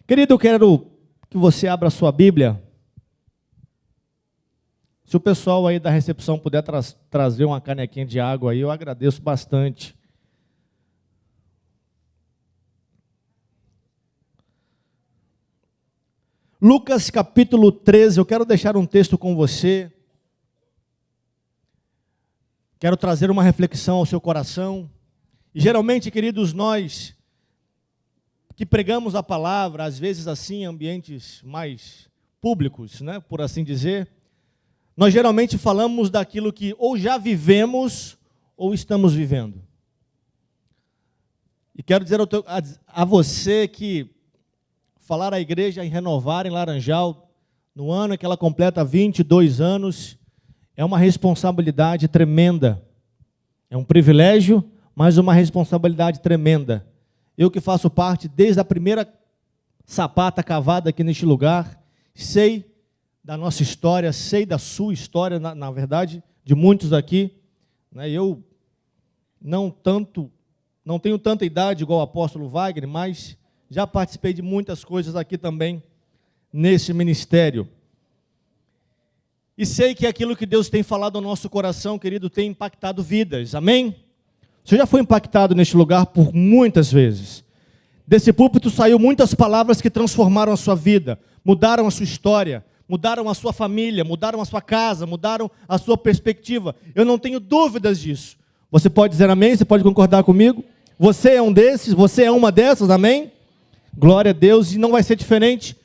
Querido, eu quero que você abra a sua Bíblia. Se o pessoal aí da recepção puder trazer uma canequinha de água aí, eu agradeço bastante. Lucas capítulo 13, eu quero deixar um texto com você. Quero trazer uma reflexão ao seu coração. E geralmente, queridos, nós que pregamos a palavra, às vezes assim, em ambientes mais públicos, né, por assim dizer, nós geralmente falamos daquilo que ou já vivemos ou estamos vivendo. E quero dizer a você que falar à igreja em Renovar, em Laranjal, no ano em que ela completa 22 anos, é uma responsabilidade tremenda. É um privilégio, mas uma responsabilidade tremenda. Eu que faço parte desde a primeira sapata cavada aqui neste lugar, sei da nossa história, sei da sua história, na verdade, de muitos aqui. Né? Eu não tenho tanta idade igual o apóstolo Wagner, mas já participei de muitas coisas aqui também, nesse ministério. E sei que aquilo que Deus tem falado ao nosso coração, querido, tem impactado vidas, amém? Você já foi impactado neste lugar por muitas vezes. Desse púlpito saiu muitas palavras que transformaram a sua vida, mudaram a sua história, mudaram a sua família, mudaram a sua casa, mudaram a sua perspectiva. Eu não tenho dúvidas disso. Você pode dizer amém? Você pode concordar comigo? Você é um desses? Você é uma dessas? Amém? Glória a Deus. E não vai ser diferente.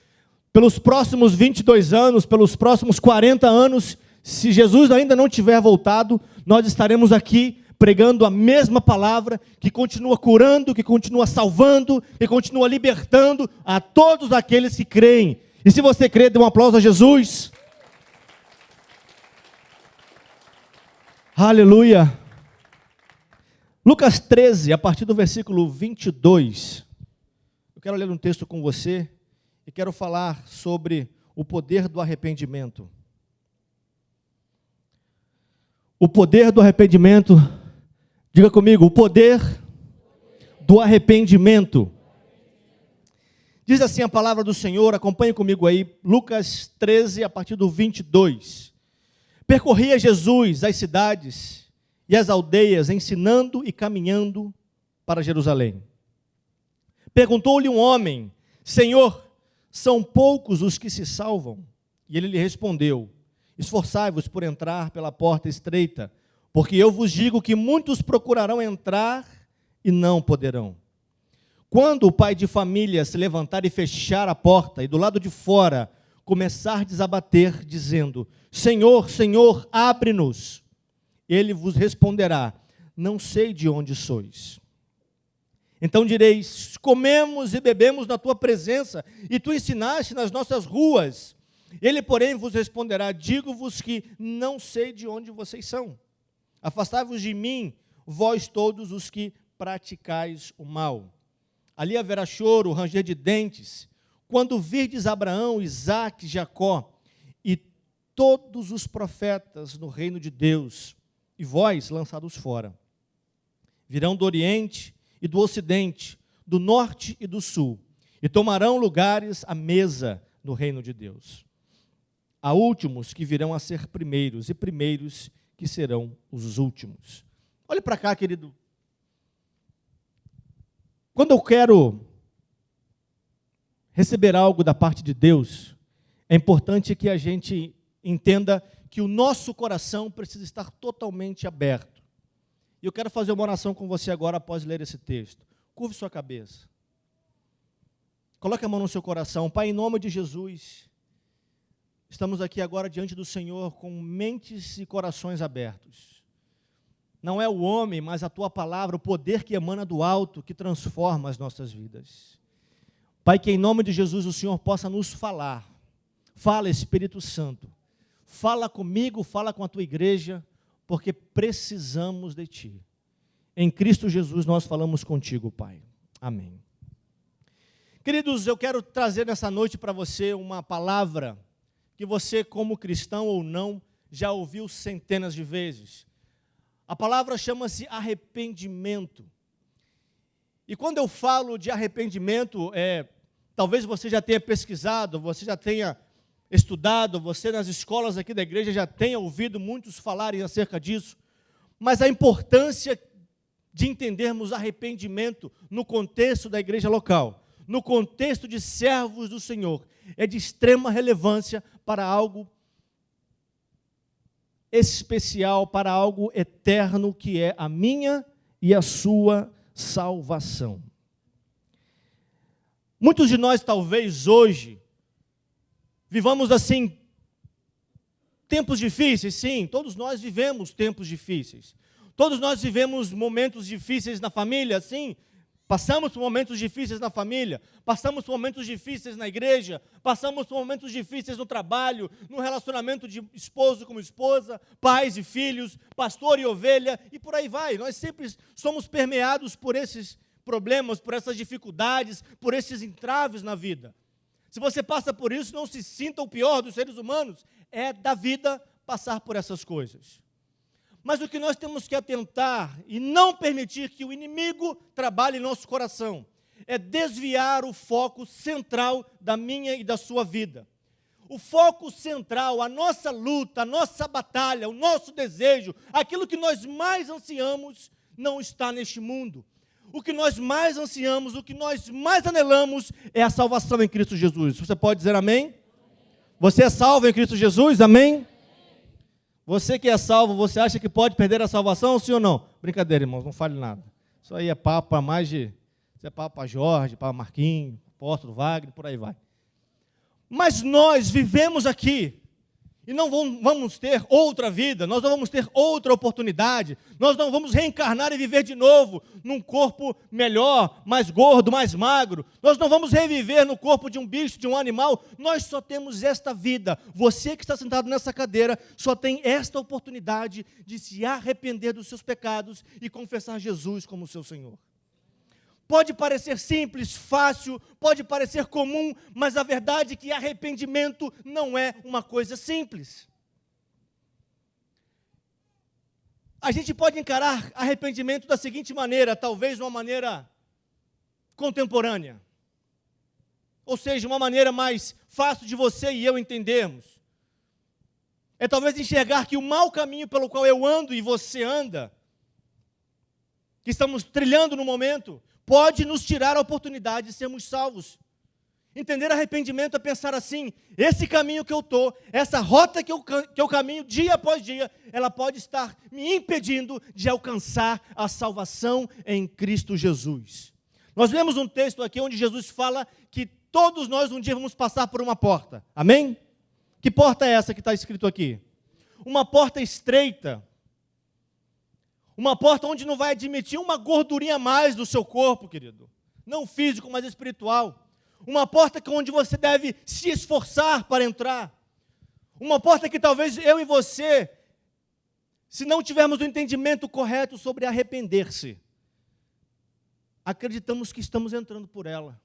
Pelos próximos 22 anos, pelos próximos 40 anos, se Jesus ainda não tiver voltado, nós estaremos aqui pregando a mesma palavra, que continua curando, que continua salvando, que continua libertando a todos aqueles que creem. E se você crê, dê um aplauso a Jesus. Aleluia. Lucas 13, a partir do versículo 22. Eu quero ler um texto com você e quero falar sobre o poder do arrependimento. O poder do arrependimento. Diga comigo, o poder do arrependimento. Diz assim a palavra do Senhor, acompanhe comigo aí, Lucas 13, a partir do 22. Percorria Jesus as cidades e as aldeias, ensinando e caminhando para Jerusalém. Perguntou-lhe um homem, Senhor, são poucos os que se salvam? E ele lhe respondeu, esforçai-vos por entrar pela porta estreita, porque eu vos digo que muitos procurarão entrar e não poderão. Quando o pai de família se levantar e fechar a porta, e do lado de fora começar a desabater, dizendo, Senhor, Senhor, abre-nos, ele vos responderá, não sei de onde sois. Então direis, comemos e bebemos na tua presença, e tu ensinaste nas nossas ruas. Ele, porém, vos responderá, digo-vos que não sei de onde vocês são. Afastai-vos de mim, vós todos os que praticais o mal. Ali haverá choro, ranger de dentes, quando virdes Abraão, Isaque, Jacó, e todos os profetas no reino de Deus, e vós lançados fora. Virão do Oriente e do Ocidente, do Norte e do Sul, e tomarão lugares à mesa no reino de Deus. Há últimos que virão a ser primeiros, e primeiros que serão os últimos. Olhe para cá, querido. Quando eu quero receber algo da parte de Deus, é importante que a gente entenda que o nosso coração precisa estar totalmente aberto. E eu quero fazer uma oração com você agora após ler esse texto. Curve sua cabeça. Coloque a mão no seu coração. Pai, em nome de Jesus, estamos aqui agora diante do Senhor com mentes e corações abertos. Não é o homem, mas a Tua palavra, o poder que emana do alto, que transforma as nossas vidas. Pai, que em nome de Jesus o Senhor possa nos falar. Fala, Espírito Santo. Fala comigo, fala com a Tua igreja, porque precisamos de Ti. Em Cristo Jesus nós falamos contigo, Pai. Amém. Queridos, eu quero trazer nessa noite para você uma palavra que você, como cristão ou não, já ouviu centenas de vezes. A palavra chama-se arrependimento. E quando eu falo de arrependimento, Talvez você já tenha pesquisado, você já tenha estudado, você nas escolas aqui da igreja já tenha ouvido muitos falarem acerca disso, mas a importância de entendermos arrependimento no contexto da igreja local, no contexto de servos do Senhor, é de extrema relevância para algo especial, para algo eterno, que é a minha e a sua salvação. Muitos de nós, talvez hoje, vivamos assim, tempos difíceis, sim, todos nós vivemos tempos difíceis. Todos nós vivemos momentos difíceis na família, sim. Passamos por momentos difíceis na família, passamos por momentos difíceis na igreja, passamos por momentos difíceis no trabalho, no relacionamento de esposo com esposa, pais e filhos, pastor e ovelha, e por aí vai. Nós sempre somos permeados por esses problemas, por essas dificuldades, por esses entraves na vida. Se você passa por isso, não se sinta o pior dos seres humanos, é da vida passar por essas coisas. Mas o que nós temos que atentar e não permitir que o inimigo trabalhe em nosso coração é desviar o foco central da minha e da sua vida. O foco central, a nossa luta, a nossa batalha, o nosso desejo, aquilo que nós mais ansiamos, não está neste mundo. O que nós mais ansiamos, o que nós mais anelamos é a salvação em Cristo Jesus. Você pode dizer amém? Você é salvo em Cristo Jesus, amém? Você que é salvo, você acha que pode perder a salvação, sim ou não? Brincadeira, irmãos, não fale nada. Isso aí é papo para mais de... Isso é papo para Jorge, para Marquinhos, apóstolo Wagner, por aí vai. Mas nós vivemos aqui e não vamos ter outra vida, nós não vamos ter outra oportunidade, nós não vamos reencarnar e viver de novo num corpo melhor, mais gordo, mais magro, nós não vamos reviver no corpo de um bicho, de um animal, nós só temos esta vida. Você que está sentado nessa cadeira só tem esta oportunidade de se arrepender dos seus pecados e confessar Jesus como seu Senhor. Pode parecer simples, fácil, pode parecer comum, mas a verdade é que arrependimento não é uma coisa simples. A gente pode encarar arrependimento da seguinte maneira, talvez uma maneira contemporânea. Ou seja, uma maneira mais fácil de você e eu entendermos. É talvez enxergar que o mau caminho pelo qual eu ando e você anda, que estamos trilhando no momento, pode nos tirar a oportunidade de sermos salvos. Entender arrependimento é pensar assim, esse caminho que eu estou, essa rota que eu caminho dia após dia, ela pode estar me impedindo de alcançar a salvação em Cristo Jesus. Nós lemos um texto aqui onde Jesus fala que todos nós um dia vamos passar por uma porta. Amém? Que porta é essa que está escrito aqui? Uma porta estreita. Uma porta onde não vai admitir uma gordurinha a mais do seu corpo, querido. Não físico, mas espiritual. Uma porta onde você deve se esforçar para entrar. Uma porta que talvez eu e você, se não tivermos o entendimento correto sobre arrepender-se, acreditamos que estamos entrando por ela.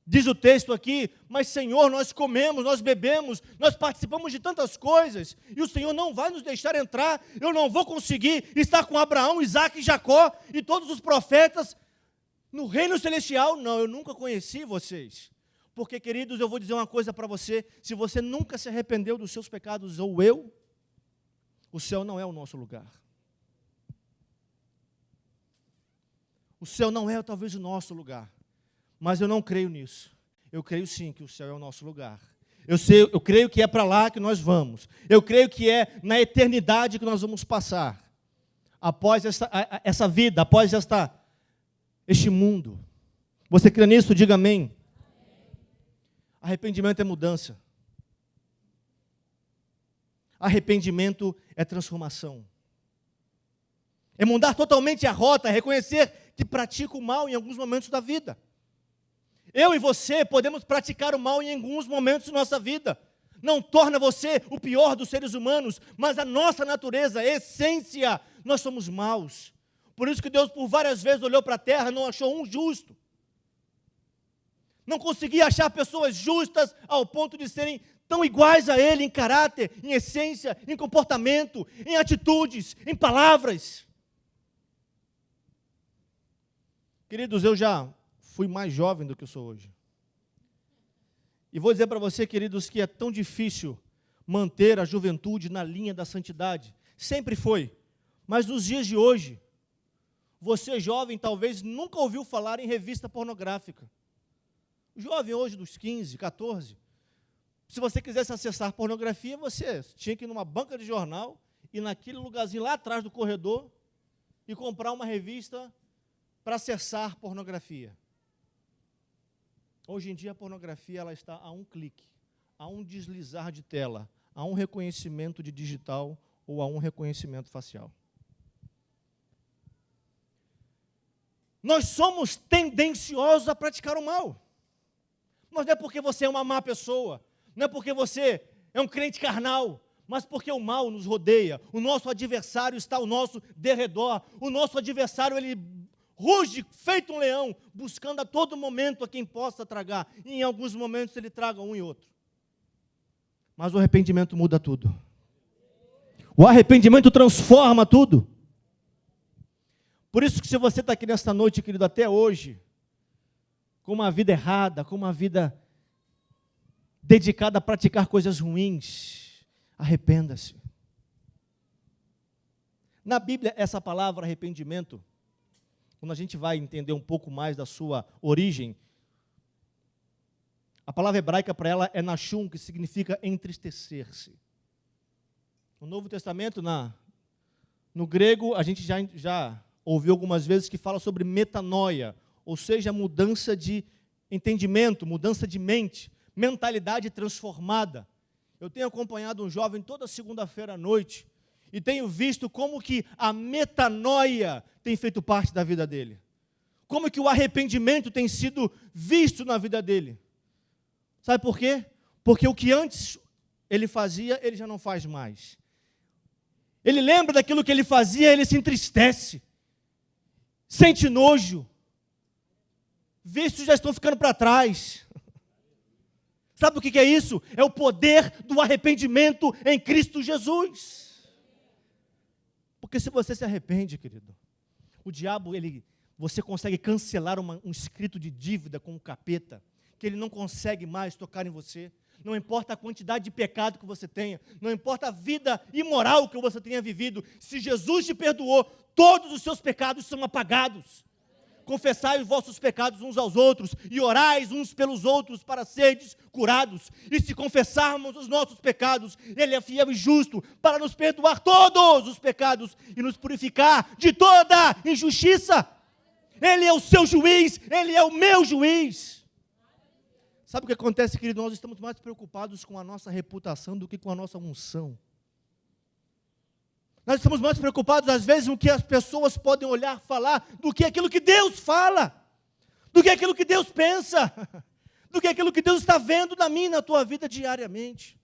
Diz o texto aqui, mas Senhor, nós comemos, nós bebemos, nós participamos de tantas coisas, e o Senhor não vai nos deixar entrar, eu não vou conseguir estar com Abraão, Isaque e Jacó, e todos os profetas, no reino celestial. Não, eu nunca conheci vocês, porque queridos, eu vou dizer uma coisa para você, se você nunca se arrependeu dos seus pecados, ou eu, o céu não é o nosso lugar. O céu não é talvez o nosso lugar. Mas eu não creio nisso. Eu creio sim que o céu é o nosso lugar. Eu creio que é para lá que nós vamos. Eu creio que é na eternidade que nós vamos passar. Após essa vida, após este mundo. Você crê nisso? Diga amém. Arrependimento é mudança. Arrependimento é transformação. É mudar totalmente a rota, é reconhecer que pratica o mal em alguns momentos da vida. Eu e você podemos praticar o mal em alguns momentos de nossa vida. Não torna você o pior dos seres humanos, mas a nossa natureza, a essência, nós somos maus. Por isso que Deus por várias vezes olhou para a terra e não achou um justo. Não conseguia achar pessoas justas ao ponto de serem tão iguais a Ele em caráter, em essência, em comportamento, em atitudes, em palavras. Queridos, eu já fui mais jovem do que eu sou hoje. E vou dizer para você, queridos, que é tão difícil manter a juventude na linha da santidade. Sempre foi. Mas nos dias de hoje, você jovem talvez nunca ouviu falar em revista pornográfica. O jovem hoje dos 15, 14, se você quisesse acessar pornografia, você tinha que ir numa banca de jornal e naquele lugarzinho lá atrás do corredor e comprar uma revista para acessar pornografia. Hoje em dia a pornografia ela está a um clique, a um deslizar de tela, a um reconhecimento de digital ou a um reconhecimento facial. Nós somos tendenciosos a praticar o mal. Mas não é porque você é uma má pessoa, não é porque você é um crente carnal, mas porque o mal nos rodeia, o nosso adversário está ao nosso derredor, o nosso adversário, ele ruge feito um leão, buscando a todo momento a quem possa tragar, e em alguns momentos ele traga um e outro. Mas o arrependimento muda tudo. O arrependimento transforma tudo. Por isso que se você está aqui nesta noite, querido, até hoje, com uma vida errada, com uma vida dedicada a praticar coisas ruins, arrependa-se. Na Bíblia, essa palavra arrependimento, quando a gente vai entender um pouco mais da sua origem, a palavra hebraica para ela é nashum, que significa entristecer-se. No Novo Testamento, no grego, a gente já ouviu algumas vezes que fala sobre metanoia, ou seja, mudança de entendimento, mudança de mente, mentalidade transformada. Eu tenho acompanhado um jovem toda segunda-feira à noite e tenho visto como que a metanoia tem feito parte da vida dele. Como que o arrependimento tem sido visto na vida dele. Sabe por quê? Porque o que antes ele fazia, ele já não faz mais. Ele lembra daquilo que ele fazia, ele se entristece, sente nojo, vícios já estão ficando para trás. Sabe o que é isso? É o poder do arrependimento em Cristo Jesus. Porque se você se arrepende, querido, o diabo, você consegue cancelar um escrito de dívida com o capeta, que ele não consegue mais tocar em você. Não importa a quantidade de pecado que você tenha, não importa a vida imoral que você tenha vivido, se Jesus te perdoou, todos os seus pecados são apagados. Confessai os vossos pecados uns aos outros e orais uns pelos outros para serdes curados. E se confessarmos os nossos pecados, Ele é fiel e justo para nos perdoar todos os pecados e nos purificar de toda injustiça. Ele é o seu juiz, Ele é o meu juiz. Sabe o que acontece, querido? Nós estamos mais preocupados com a nossa reputação do que com a nossa unção. Nós estamos mais preocupados, às vezes, com o que as pessoas podem olhar, falar, do que aquilo que Deus fala, do que aquilo que Deus pensa, do que aquilo que Deus está vendo na minha e na tua vida diariamente.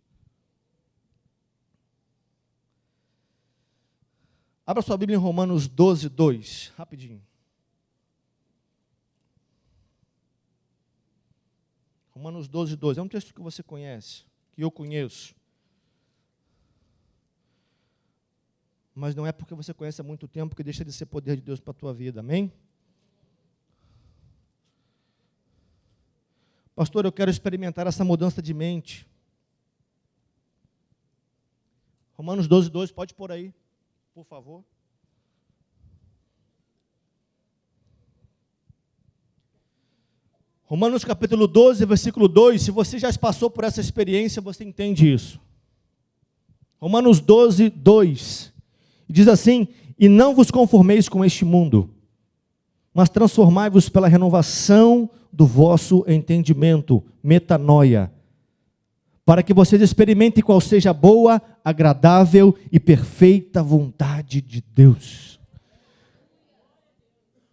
Abra sua Bíblia em Romanos 12, 2, rapidinho. Romanos 12, 2, é um texto que você conhece, que eu conheço. Mas não é porque você conhece há muito tempo que deixa de ser poder de Deus para a tua vida, amém? Pastor, eu quero experimentar essa mudança de mente. Romanos 12, 2, pode pôr aí, por favor. Romanos capítulo 12, versículo 2, se você já passou por essa experiência, você entende isso. Romanos 12, 2, diz assim: e não vos conformeis com este mundo, mas transformai-vos pela renovação do vosso entendimento, metanoia, para que vocês experimentem qual seja a boa, agradável e perfeita vontade de Deus.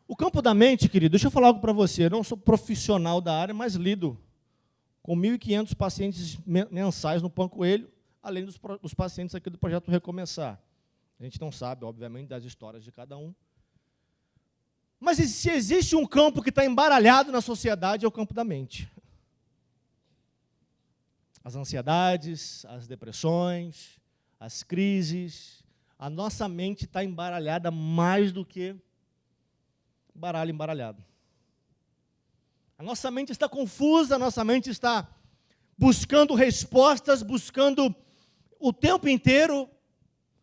O campo da mente, querido, deixa eu falar algo para você. Eu não sou profissional da área, mas lido com 1.500 pacientes mensais no Pão Coelho, além dos pacientes aqui do Projeto Recomeçar. A gente não sabe, obviamente, das histórias de cada um. Mas se existe um campo que está embaralhado na sociedade, é o campo da mente. As ansiedades, as depressões, as crises. A nossa mente está embaralhada mais do que baralho embaralhado. A nossa mente está confusa, a nossa mente está buscando respostas, buscando o tempo inteiro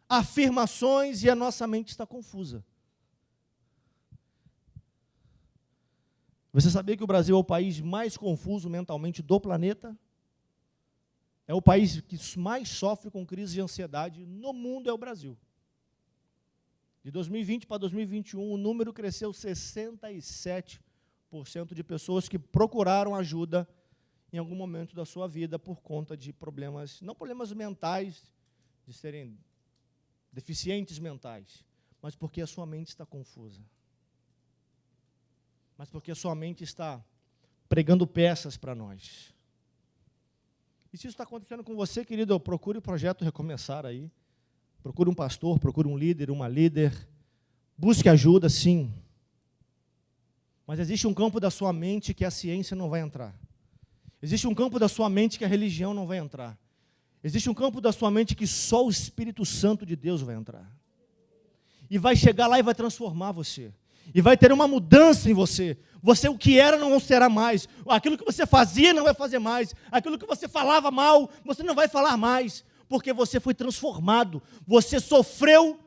afirmações, e a nossa mente está confusa. Você sabia que o Brasil é o país mais confuso mentalmente do planeta? É o país que mais sofre com crise de ansiedade no mundo, é o Brasil. De 2020 para 2021, o número cresceu 67% de pessoas que procuraram ajuda em algum momento da sua vida por conta de problemas, não problemas mentais, de serem deficientes mentais, mas porque a sua mente está confusa. Mas porque a sua mente está pregando peças para nós. E se isso está acontecendo com você, querido, procure o projeto Recomeçar aí. Procure um pastor, procure um líder, uma líder. Busque ajuda, sim. Mas existe um campo da sua mente que a ciência não vai entrar. Existe um campo da sua mente que a religião não vai entrar. Existe um campo da sua mente que só o Espírito Santo de Deus vai entrar. E vai chegar lá e vai transformar você. E vai ter uma mudança em você. Você, o que era, não será mais. Aquilo que você fazia, não vai fazer mais. Aquilo que você falava mal, você não vai falar mais. Porque você foi transformado. Você sofreu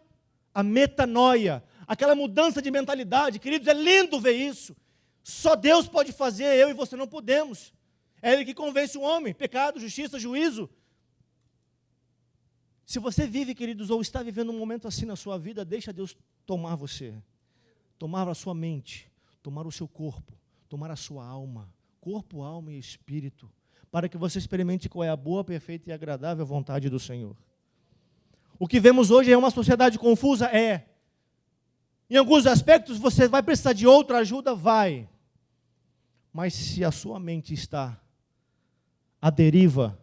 a metanoia. Aquela mudança de mentalidade. Queridos, é lindo ver isso. Só Deus pode fazer, eu e você não podemos. É Ele que convence o homem. Pecado, justiça, juízo. Se você vive, queridos, ou está vivendo um momento assim na sua vida, deixa Deus tomar você. Tomar a sua mente, tomar o seu corpo, tomar a sua alma, corpo, alma e espírito, para que você experimente qual é a boa, perfeita e agradável vontade do Senhor. O que vemos hoje é uma sociedade confusa? É. Em alguns aspectos você vai precisar de outra ajuda? Vai. Mas se a sua mente está à deriva,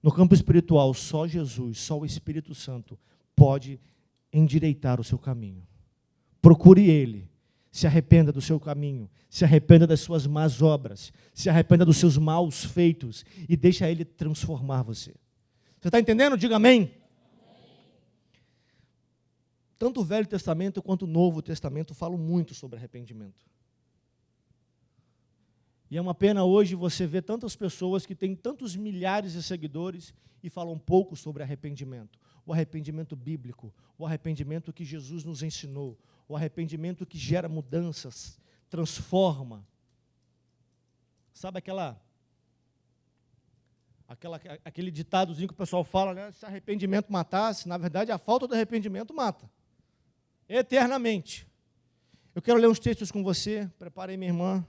no campo espiritual, só Jesus, só o Espírito Santo pode endireitar o seu caminho. Procure Ele, se arrependa do seu caminho, se arrependa das suas más obras, se arrependa dos seus maus feitos e deixa Ele transformar você. Você está entendendo? Diga amém. Tanto o Velho Testamento quanto o Novo Testamento falam muito sobre arrependimento. E é uma pena hoje você ver tantas pessoas que têm tantos milhares de seguidores e falam pouco sobre arrependimento. O arrependimento bíblico, o arrependimento que Jesus nos ensinou, o arrependimento que gera mudanças, transforma. Sabe aquele ditadozinho que o pessoal fala, né? Se arrependimento matasse, na verdade a falta do arrependimento mata. Eternamente. Eu quero ler uns textos com você, prepare aí, minha irmã,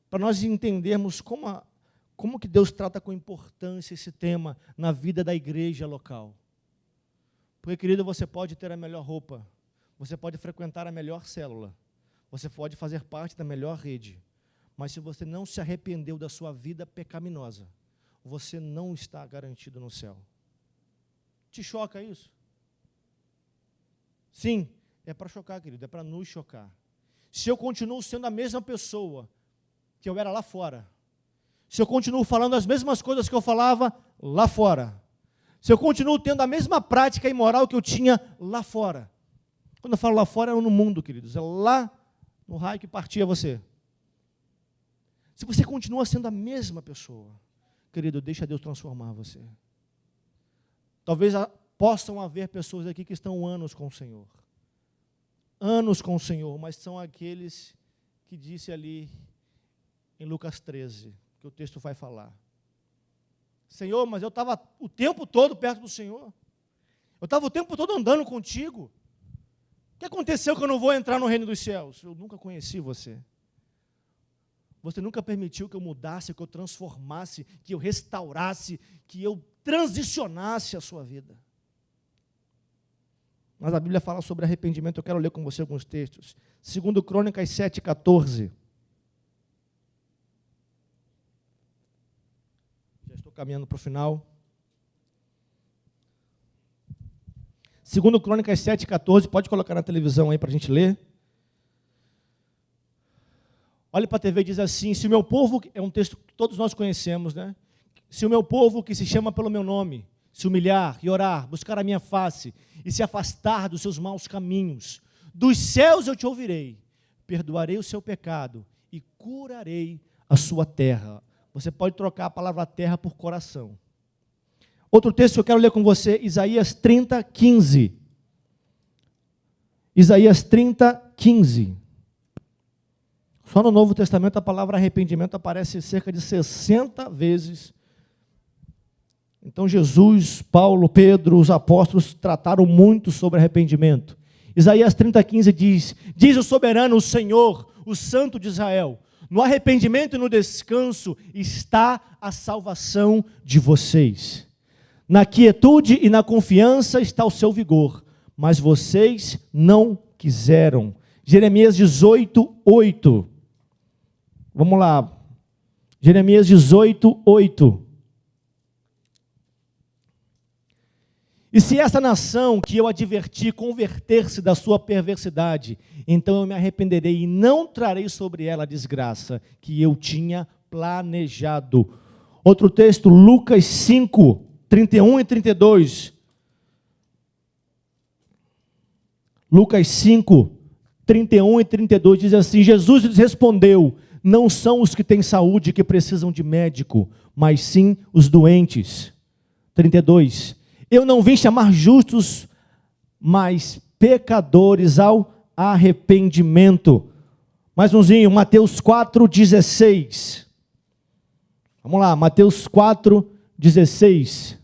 para nós entendermos como que Deus trata com importância esse tema na vida da igreja local. Porque, querido, você pode ter a melhor roupa, você pode frequentar a melhor célula, você pode fazer parte da melhor rede, mas se você não se arrependeu da sua vida pecaminosa, você não está garantido no céu. Te choca isso? Sim, é para chocar, querido, é para nos chocar. Se eu continuo sendo a mesma pessoa que eu era lá fora, se eu continuo falando as mesmas coisas que eu falava lá fora, se eu continuo tendo a mesma prática imoral que eu tinha lá fora, quando eu falo lá fora, é no mundo, queridos, é lá no raio que partia você. Se você continua sendo a mesma pessoa, querido, deixa Deus transformar você. Talvez possam haver pessoas aqui que estão anos com o Senhor, mas são aqueles que disse ali em Lucas 13, que o texto vai falar. Senhor, mas eu estava o tempo todo perto do Senhor. Eu estava o tempo todo andando contigo. O que aconteceu que eu não vou entrar no reino dos céus? Eu nunca conheci você. Você nunca permitiu que eu mudasse, que eu transformasse, que eu restaurasse, que eu transicionasse a sua vida. Mas a Bíblia fala sobre arrependimento. Eu quero ler com você alguns textos. 2 Crônicas 7,14. Já estou caminhando para o final. 2 Crônicas 7,14. Pode colocar na televisão aí para a gente ler. Olhe para a TV e diz assim: se o meu povo, é um texto que todos nós conhecemos, né? Se o meu povo que se chama pelo meu nome se humilhar e orar, buscar a minha face e se afastar dos seus maus caminhos, dos céus eu te ouvirei, perdoarei o seu pecado e curarei a sua terra. Você pode trocar a palavra terra por coração. Outro texto que eu quero ler com você, Isaías 30, 15. Isaías 30, 15. Só no Novo Testamento a palavra arrependimento aparece cerca de 60 vezes. Então Jesus, Paulo, Pedro, os apóstolos trataram muito sobre arrependimento. Isaías 30, 15 diz o soberano, o Senhor, o Santo de Israel, no arrependimento e no descanso está a salvação de vocês. Na quietude e na confiança está o seu vigor, mas vocês não quiseram. Jeremias 18, 8. Vamos lá. Jeremias 18, 8. E se essa nação que eu adverti converter-se da sua perversidade, então eu me arrependerei e não trarei sobre ela a desgraça que eu tinha planejado. Outro texto, Lucas 5, 31 e 32. Lucas 5, 31 e 32 diz assim: Jesus lhes respondeu: não são os que têm saúde que precisam de médico, mas sim os doentes. 32. Eu não vim chamar justos, mas pecadores ao arrependimento. Mais umzinho, Mateus 4,16. Vamos lá, Mateus 4,16.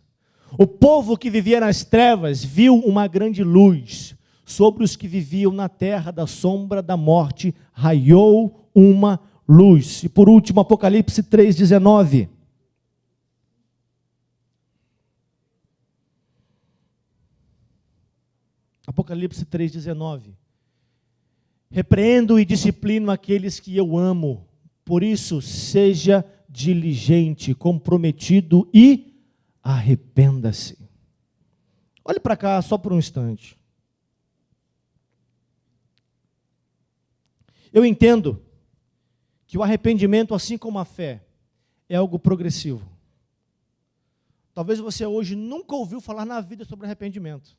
O povo que vivia nas trevas viu uma grande luz. Sobre os que viviam na terra da sombra da morte, raiou uma luz. E por último, Apocalipse 3,19. Apocalipse 3,19. Repreendo e disciplino aqueles que eu amo, por isso seja diligente, comprometido e arrependa-se. Olhe para cá só por um instante. Eu entendo que o arrependimento, assim como a fé, é algo progressivo. Talvez você hoje nunca ouviu falar na vida sobre arrependimento.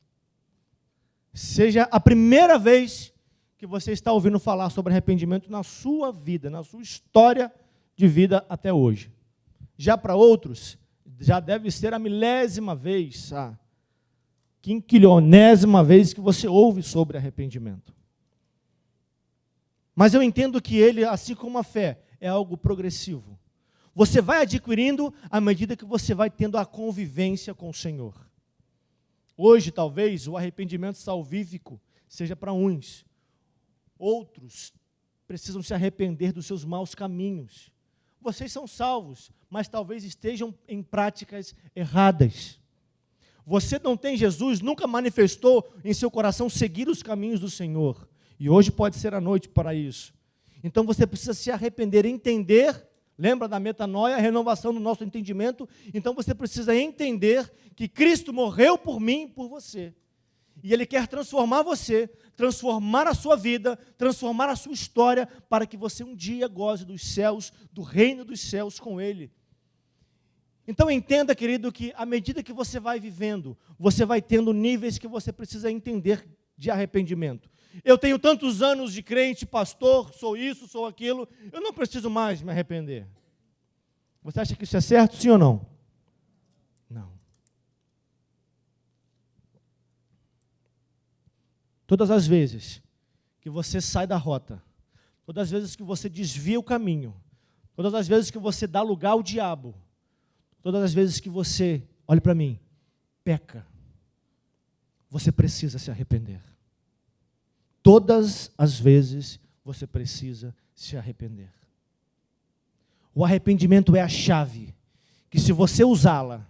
Seja a primeira vez que você está ouvindo falar sobre arrependimento na sua vida, na sua história de vida até hoje. Já para outros, já deve ser a milésima vez, a quinquilionésima vez que você ouve sobre arrependimento. Mas eu entendo que ele, assim como a fé, é algo progressivo. Você vai adquirindo à medida que você vai tendo a convivência com o Senhor. Hoje, talvez, o arrependimento salvífico seja para uns. Outros precisam se arrepender dos seus maus caminhos. Vocês são salvos, mas talvez estejam em práticas erradas. Você não tem Jesus, nunca manifestou em seu coração seguir os caminhos do Senhor. E hoje pode ser a noite para isso. Então você precisa se arrepender, entender, lembra da metanoia, a renovação do nosso entendimento? Então você precisa entender que Cristo morreu por mim e por você. E Ele quer transformar você, transformar a sua vida, transformar a sua história, para que você um dia goze dos céus, do reino dos céus com Ele. Então entenda, querido, que à medida que você vai vivendo, você vai tendo níveis que você precisa entender de arrependimento. Eu tenho tantos anos de crente, pastor, sou isso, sou aquilo, eu não preciso mais me arrepender. Você acha que isso é certo, sim ou não? Não. Todas as vezes que você sai da rota, todas as vezes que você desvia o caminho, todas as vezes que você dá lugar ao diabo, todas as vezes que você, olhe para mim, peca, você precisa se arrepender. Todas as vezes você precisa se arrepender. O arrependimento é a chave, que se você usá-la,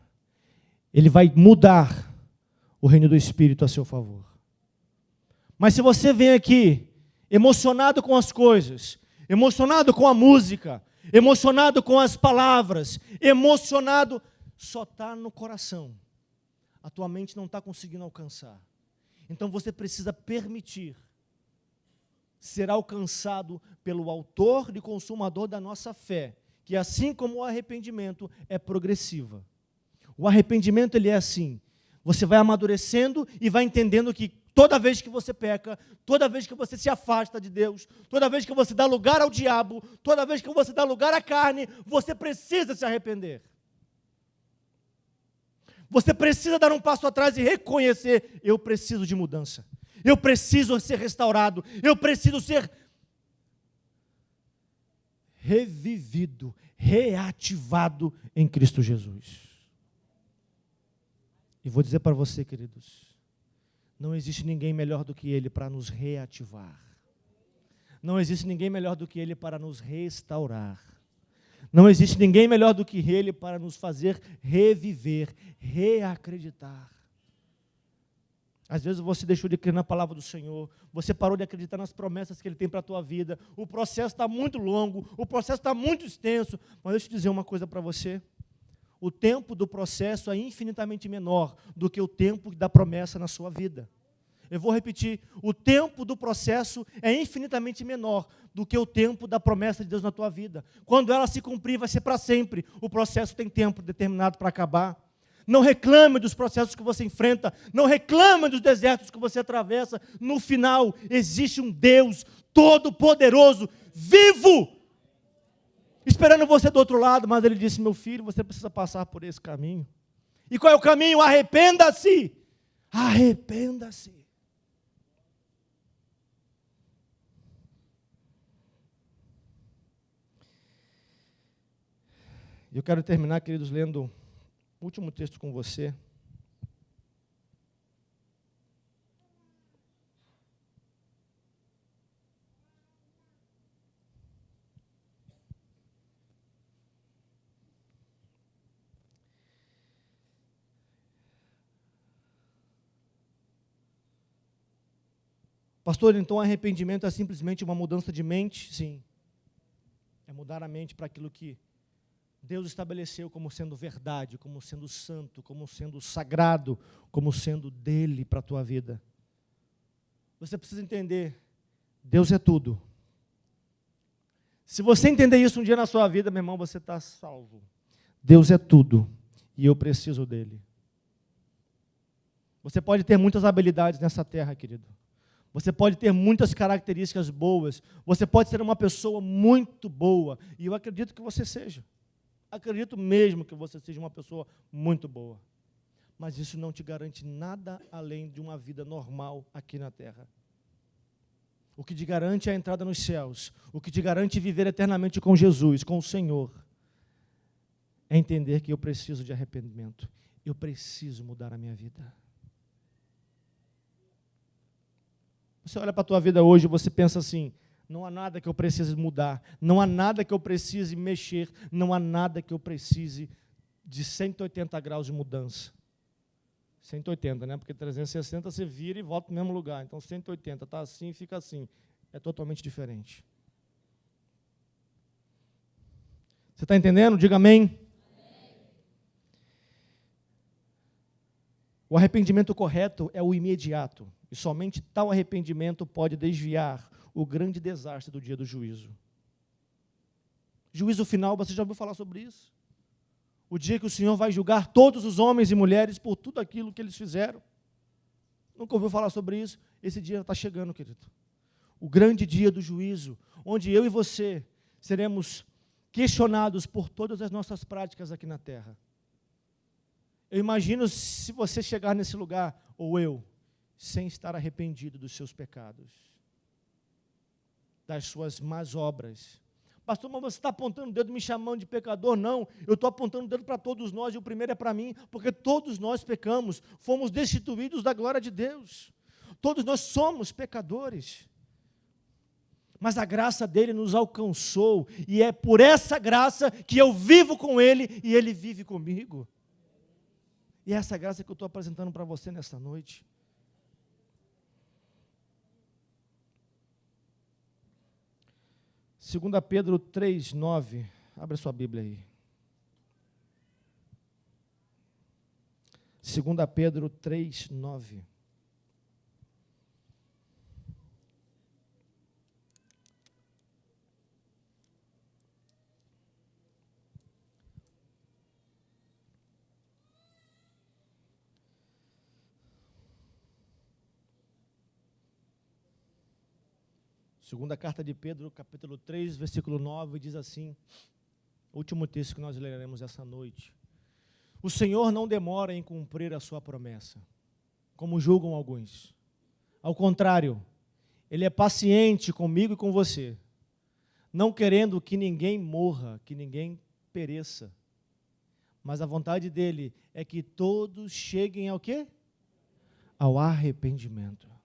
ele vai mudar o reino do Espírito a seu favor. Mas se você vem aqui emocionado com as coisas, emocionado com a música, emocionado com as palavras, emocionado, só está no coração. A tua mente não está conseguindo alcançar. Então você precisa permitir ser alcançado pelo autor e consumador da nossa fé, que assim como o arrependimento é progressiva. O arrependimento ele é assim, você vai amadurecendo e vai entendendo que Toda vez que você peca, toda vez que você se afasta de Deus, toda vez que você dá lugar ao diabo, toda vez que você dá lugar à carne, você precisa se arrepender. Você precisa dar um passo atrás e reconhecer: eu preciso de mudança, eu preciso ser restaurado, eu preciso ser revivido, reativado em Cristo Jesus. E vou dizer para você, queridos, não existe ninguém melhor do que Ele para nos reativar. Não existe ninguém melhor do que Ele para nos restaurar. Não existe ninguém melhor do que Ele para nos fazer reviver, reacreditar. Às vezes você deixou de crer na palavra do Senhor, você parou de acreditar nas promessas que Ele tem para a tua vida, o processo está muito longo, o processo está muito extenso, mas deixa eu dizer uma coisa para você: o tempo do processo é infinitamente menor do que o tempo da promessa na sua vida. Eu vou repetir: o tempo do processo é infinitamente menor do que o tempo da promessa de Deus na tua vida. Quando ela se cumprir, vai ser para sempre. O processo tem tempo determinado para acabar. Não reclame dos processos que você enfrenta, não reclame dos desertos que você atravessa. No final, existe um Deus todo-poderoso, vivo, esperando você do outro lado, mas Ele disse: meu filho, você precisa passar por esse caminho. E qual é o caminho? Arrependa-se! Arrependa-se! Eu quero terminar, queridos, lendo o último texto com você. Pastor, então arrependimento é simplesmente uma mudança de mente? Sim. É mudar a mente para aquilo que Deus estabeleceu como sendo verdade, como sendo santo, como sendo sagrado, como sendo dele para a tua vida. Você precisa entender: Deus é tudo. Se você entender isso um dia na sua vida, meu irmão, você está salvo. Deus é tudo e eu preciso dele. Você pode ter muitas habilidades nessa terra, querido. Você pode ter muitas características boas. Você pode ser uma pessoa muito boa. E eu acredito que você seja. Acredito mesmo que você seja uma pessoa muito boa. Mas isso não te garante nada além de uma vida normal aqui na terra. O que te garante é a entrada nos céus. O que te garante viver eternamente com Jesus, com o Senhor, é entender que eu preciso de arrependimento. Eu preciso mudar a minha vida. Você olha para a tua vida hoje e você pensa assim: não há nada que eu precise mudar, não há nada que eu precise mexer, não há nada que eu precise de 180 graus de mudança. 180, né? Porque 360 você vira e volta no mesmo lugar. Então 180, está assim, fica assim. É totalmente diferente. Você está entendendo? Diga amém. O arrependimento correto é o imediato. E somente tal arrependimento pode desviar o grande desastre do dia do juízo. Juízo final, você já ouviu falar sobre isso? O dia que o Senhor vai julgar todos os homens e mulheres por tudo aquilo que eles fizeram. Nunca ouviu falar sobre isso? Esse dia está chegando, querido. O grande dia do juízo, onde eu e você seremos questionados por todas as nossas práticas aqui na terra. Eu imagino se você chegar nesse lugar, ou eu, sem estar arrependido dos seus pecados, das suas más obras. Pastor, mas você está apontando o dedo, me chamando de pecador? Não, eu estou apontando o dedo para todos nós, e o primeiro é para mim, porque todos nós pecamos, fomos destituídos da glória de Deus. Todos nós somos pecadores. Mas a graça dele nos alcançou, e é por essa graça que eu vivo com ele, e ele vive comigo. E é essa graça que eu estou apresentando para você nesta noite. 2 Pedro 3:9, abre a sua Bíblia aí. 2 Pedro 3:9. Segunda carta de Pedro, capítulo 3, versículo 9, diz assim, o último texto que nós leremos essa noite. O Senhor não demora em cumprir a sua promessa, como julgam alguns. Ao contrário, Ele é paciente comigo e com você, não querendo que ninguém morra, que ninguém pereça. Mas a vontade dEle é que todos cheguem ao quê? Ao arrependimento.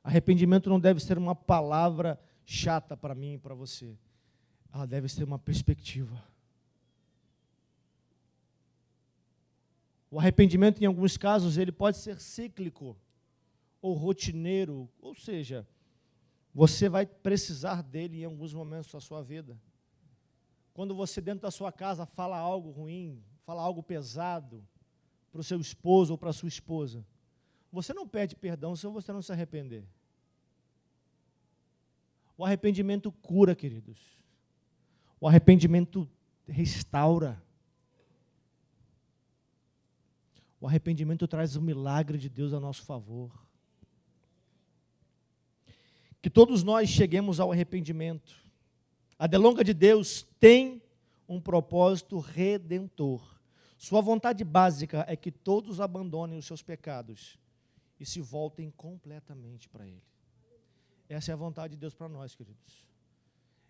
Arrependimento não deve ser uma palavra chata para mim e para você. Ela deve ser uma perspectiva. O arrependimento, em alguns casos, ele pode ser cíclico ou rotineiro, ou seja, você vai precisar dele em alguns momentos da sua vida. Quando você dentro da sua casa fala algo ruim, fala algo pesado para o seu esposo ou para a sua esposa, você não pede perdão se você não se arrepender. O arrependimento cura, queridos. O arrependimento restaura. O arrependimento traz o milagre de Deus a nosso favor. Que todos nós cheguemos ao arrependimento. A delonga de Deus tem um propósito redentor. Sua vontade básica é que todos abandonem os seus pecados e se voltem completamente para Ele. Essa é a vontade de Deus para nós, queridos.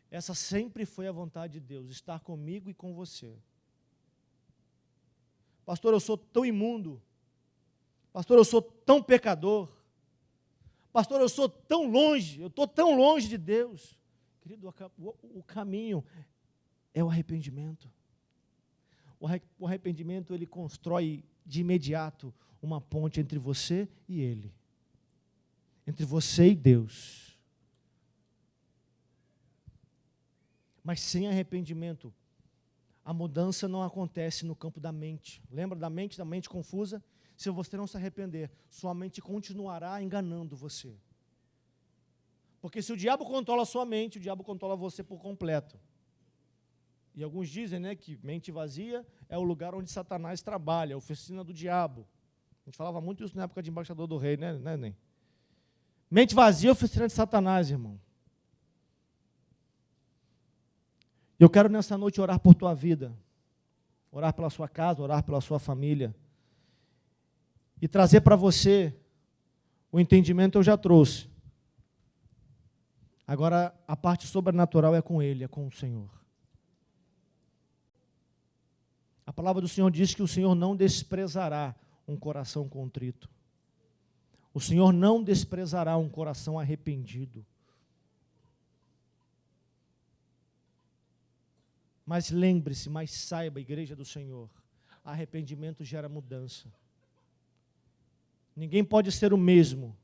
Essa sempre foi a vontade de Deus, estar comigo e com você. Pastor, eu sou tão imundo. Pastor, eu sou tão pecador. Pastor, eu sou tão longe, eu estou tão longe de Deus. Querido, o caminho é o arrependimento. O arrependimento, ele constrói de imediato uma ponte entre você e Ele. Entre você e Deus. Mas sem arrependimento, a mudança não acontece no campo da mente. Lembra da mente confusa? Se você não se arrepender, sua mente continuará enganando você. Porque se o diabo controla a sua mente, o diabo controla você por completo. E alguns dizem, né, que mente vazia é o lugar onde Satanás trabalha, a oficina do diabo. A gente falava muito isso na época de embaixador do rei, né, Nen? Mente vazia é oficina de Satanás, irmão. Eu quero nessa noite orar por tua vida, orar pela sua casa, orar pela sua família, e trazer para você o entendimento eu já trouxe. Agora, a parte sobrenatural é com Ele, é com o Senhor. A palavra do Senhor diz que o Senhor não desprezará um coração contrito. O Senhor não desprezará um coração arrependido. Mas lembre-se, mas saiba, igreja do Senhor, arrependimento gera mudança. Ninguém pode ser o mesmo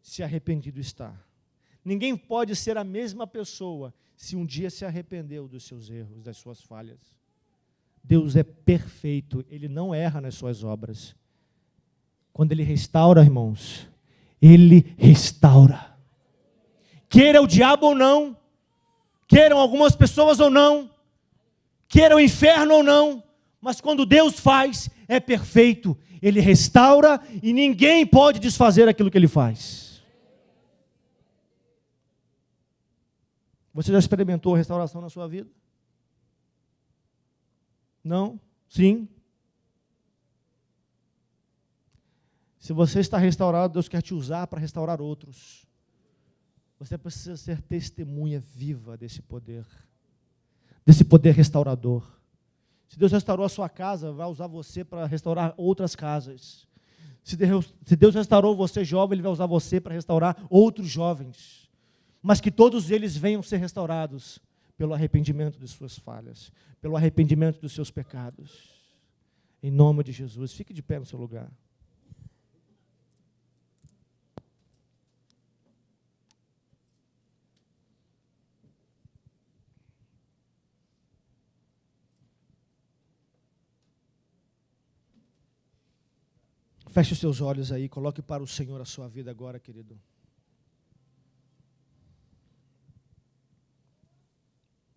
se arrependido está. Ninguém pode ser a mesma pessoa se um dia se arrependeu dos seus erros, das suas falhas. Deus é perfeito, Ele não erra nas suas obras. Quando Ele restaura, irmãos, Ele restaura. Queira o diabo ou não, queiram algumas pessoas ou não, queira o inferno ou não, mas quando Deus faz, é perfeito. Ele restaura e ninguém pode desfazer aquilo que Ele faz. Você já experimentou restauração na sua vida? Não? Sim? Se você está restaurado, Deus quer te usar para restaurar outros. Você precisa ser testemunha viva desse poder restaurador. Se Deus restaurou a sua casa, vai usar você para restaurar outras casas. Se Deus restaurou você jovem, Ele vai usar você para restaurar outros jovens. Mas que todos eles venham ser restaurados pelo arrependimento de suas falhas, pelo arrependimento dos seus pecados. Em nome de Jesus, fique de pé no seu lugar. Feche os seus olhos aí, coloque para o Senhor a sua vida agora, querido.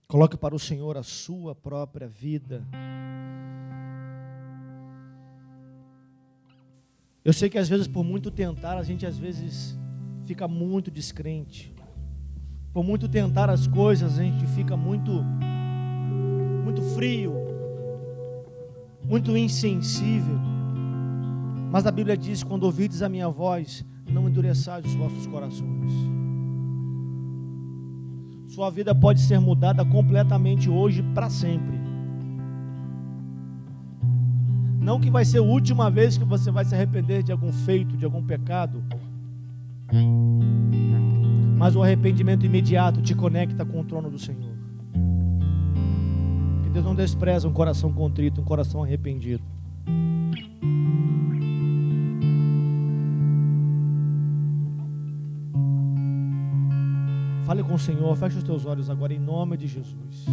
Coloque para o Senhor a sua própria vida. Eu sei que às vezes por muito tentar, a gente às vezes fica muito descrente. Por muito tentar as coisas, a gente fica muito frio, muito insensível. Mas a Bíblia diz: quando ouvides a minha voz, não endureçais os vossos corações. Sua vida pode ser mudada completamente hoje para sempre. Não que vai ser a última vez que você vai se arrepender de algum feito, de algum pecado, mas o arrependimento imediato te conecta com o trono do Senhor. Que Deus não despreza um coração contrito, um coração arrependido. Fale com o Senhor, feche os teus olhos agora em nome de Jesus.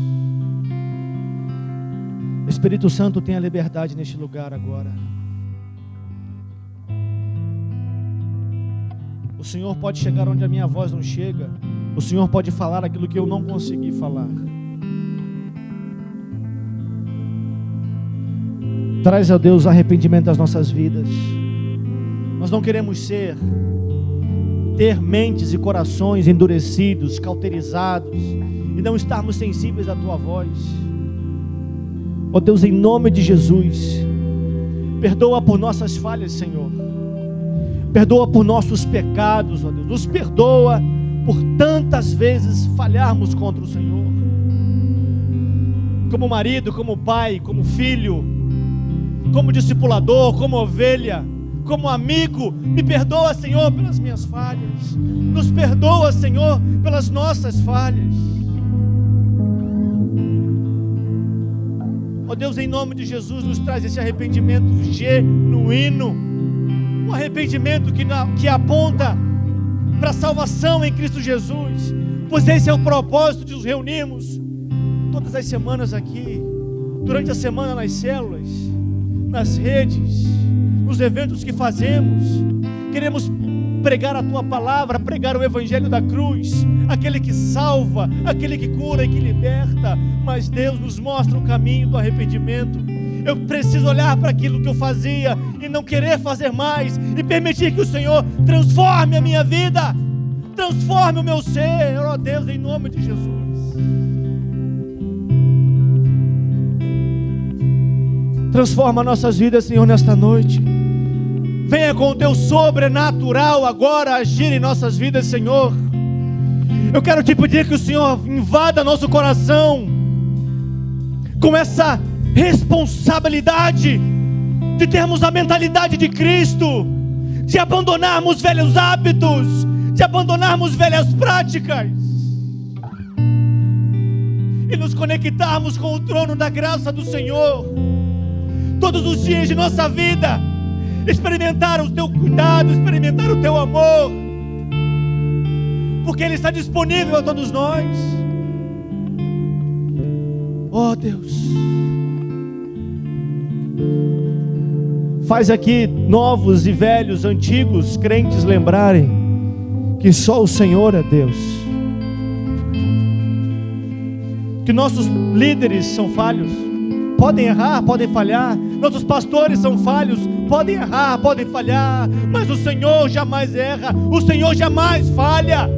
Espírito Santo, tenha liberdade neste lugar agora. O Senhor pode chegar onde a minha voz não chega. O Senhor pode falar aquilo que eu não consegui falar. Traz, ó Deus, arrependimento às nossas vidas. Nós não queremos ter mentes e corações endurecidos, cauterizados, e não estarmos sensíveis à Tua voz. Ó Deus, em nome de Jesus, perdoa por nossas falhas, Senhor. Perdoa por nossos pecados, ó Deus. Nos perdoa por tantas vezes falharmos contra o Senhor. Como marido, como pai, como filho, como discipulador, como ovelha, como amigo, me perdoa, Senhor, pelas minhas falhas. Nos perdoa, Senhor, pelas nossas falhas. Ó Deus, em nome de Jesus, nos traz esse arrependimento genuíno, um arrependimento que aponta para a salvação em Cristo Jesus, pois esse é o propósito de nos reunirmos todas as semanas aqui, durante a semana nas células, nas redes, nos eventos que fazemos. Queremos pregar a Tua palavra, pregar o Evangelho da cruz, aquele que salva, aquele que cura e que liberta. Mas Deus nos mostra o caminho do arrependimento. Eu preciso olhar para aquilo que eu fazia e não querer fazer mais, e permitir que o Senhor transforme a minha vida, transforme o meu ser, ó Deus, em nome de Jesus. Transforma nossas vidas, Senhor, nesta noite. Venha com o Teu sobrenatural agora agir em nossas vidas, Senhor. Eu quero te pedir que o Senhor invada nosso coração com essa responsabilidade de termos a mentalidade de Cristo, de abandonarmos velhos hábitos, de abandonarmos velhas práticas e nos conectarmos com o trono da graça do Senhor todos os dias de nossa vida. Experimentar o Teu cuidado, experimentar o Teu amor, porque Ele está disponível a todos nós. Oh Deus, faz aqui novos e velhos, antigos crentes lembrarem que só o Senhor é Deus, que nossos líderes são falhos, podem errar, podem falhar. Nossos pastores são falhos, podem errar, podem falhar, mas o Senhor jamais erra, o Senhor jamais falha,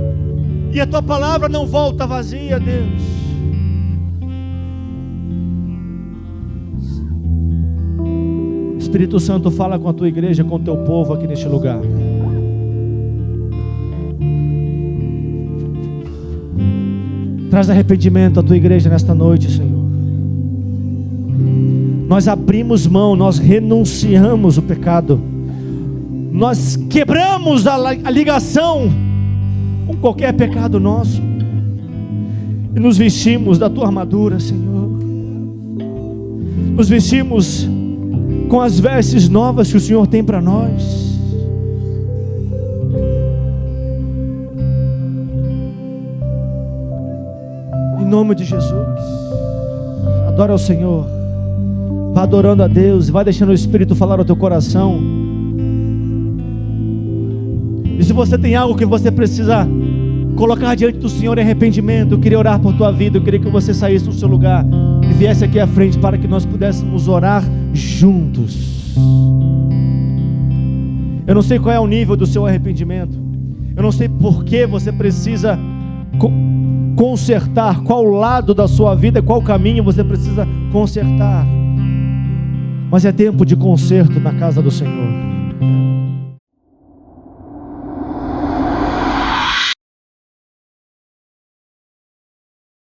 e a Tua palavra não volta vazia, Deus. Espírito Santo, fala com a Tua igreja, com o Teu povo aqui neste lugar. Traz arrependimento à Tua igreja nesta noite, Senhor. Nós abrimos mão, nós renunciamos o pecado, nós quebramos a ligação com qualquer pecado nosso e nos vestimos da Tua armadura, Senhor. Nos vestimos com as vestes novas que o Senhor tem para nós. Em nome de Jesus, adora ao Senhor. Vá adorando a Deus, vai deixando o Espírito falar ao teu coração. E se você tem algo que você precisa colocar diante do Senhor em arrependimento, eu queria orar por tua vida. Eu queria que você saísse do seu lugar e viesse aqui à frente para que nós pudéssemos orar juntos. Eu não sei qual é o nível do seu arrependimento. Eu não sei por que você precisa consertar, qual lado da sua vida, qual caminho você precisa consertar. Mas é tempo de conserto na casa do Senhor.